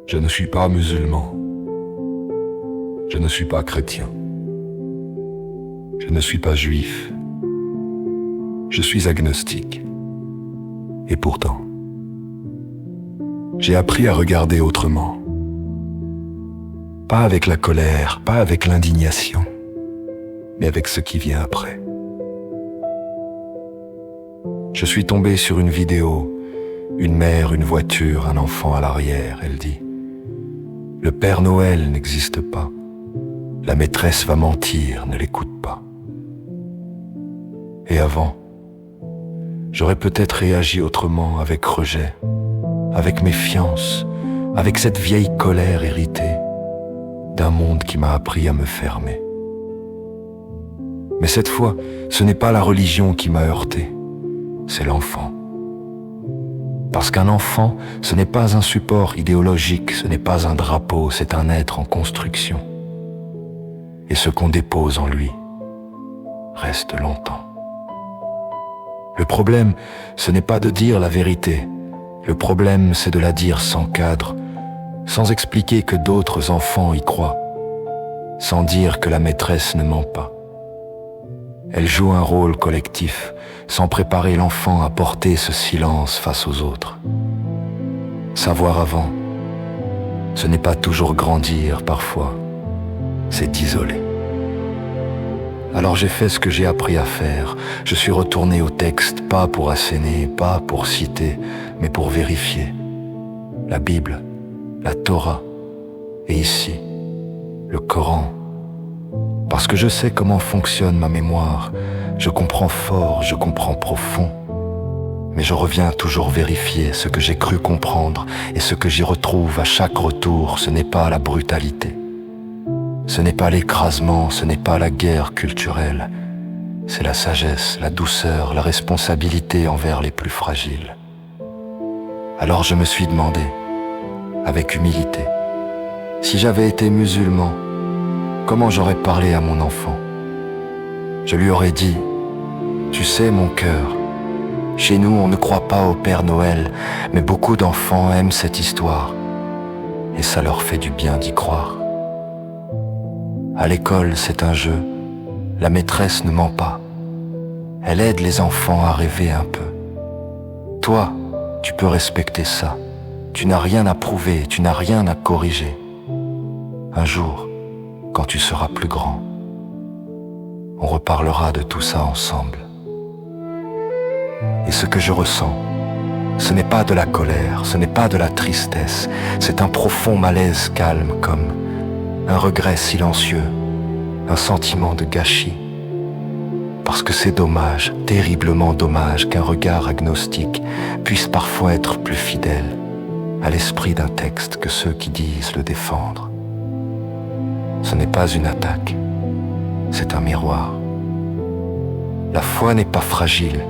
Je ne suis pas musulman. Je ne suis pas chrétien. Je ne suis pas juif. Je suis agnostique. Et pourtant, j'ai appris à regarder autrement. Pas avec la colère, pas avec l'indignation, mais avec ce qui vient après. Je suis tombé sur une vidéo, une mère, une voiture, un enfant à l'arrière. Elle dit: le Père Noël n'existe pas. La maîtresse va mentir, ne l'écoute pas. Et avant, j'aurais peut-être réagi autrement, avec rejet, avec méfiance, avec cette vieille colère héritée d'un monde qui m'a appris à me fermer. Mais cette fois, ce n'est pas la religion qui m'a heurté, c'est l'enfant. Parce qu'un enfant, ce n'est pas un support idéologique, ce n'est pas un drapeau, c'est un être en construction. Et ce qu'on dépose en lui reste longtemps. Le problème, ce n'est pas de dire la vérité. Le problème, c'est de la dire sans cadre, sans expliquer que d'autres enfants y croient, sans dire que la maîtresse ne ment pas. Elle joue un rôle collectif, sans préparer l'enfant à porter ce silence face aux autres. Savoir avant, ce n'est pas toujours grandir parfois, c'est d'isoler. Alors j'ai fait ce que j'ai appris à faire. Je suis retourné au texte, pas pour asséner, pas pour citer, mais pour vérifier. La Bible, la Torah, et ici, le Coran. Parce que je sais comment fonctionne ma mémoire. Je comprends fort, je comprends profond. Mais je reviens toujours vérifier ce que j'ai cru comprendre, et ce que j'y retrouve à chaque retour, ce n'est pas la brutalité. Ce n'est pas l'écrasement, ce n'est pas la guerre culturelle. C'est la sagesse, la douceur, la responsabilité envers les plus fragiles. Alors je me suis demandé, avec humilité, si j'avais été musulman, comment j'aurais parlé à mon enfant? Je lui aurais dit: tu sais mon cœur, chez nous on ne croit pas au Père Noël, mais beaucoup d'enfants aiment cette histoire, et ça leur fait du bien d'y croire. À l'école, c'est un jeu. La maîtresse ne ment pas. Elle aide les enfants à rêver un peu. Toi, tu peux respecter ça. Tu n'as rien à prouver, tu n'as rien à corriger. Un jour, quand tu seras plus grand, on reparlera de tout ça ensemble. Et ce que je ressens, ce n'est pas de la colère, ce n'est pas de la tristesse, c'est un profond malaise calme, comme un regret silencieux, un sentiment de gâchis. Parce que c'est dommage, terriblement dommage, qu'un regard agnostique puisse parfois être plus fidèle à l'esprit d'un texte que ceux qui disent le défendre. Ce n'est pas une attaque, c'est un miroir. La foi n'est pas fragile,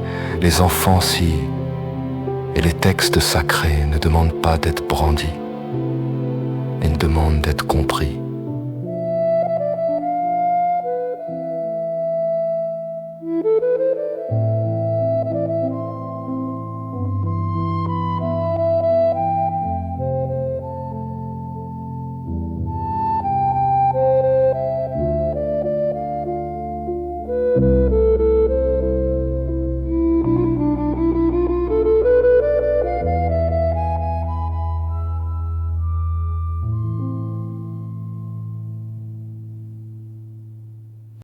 les enfants si, et les textes sacrés ne demandent pas d'être brandis, ils demandent d'être compris.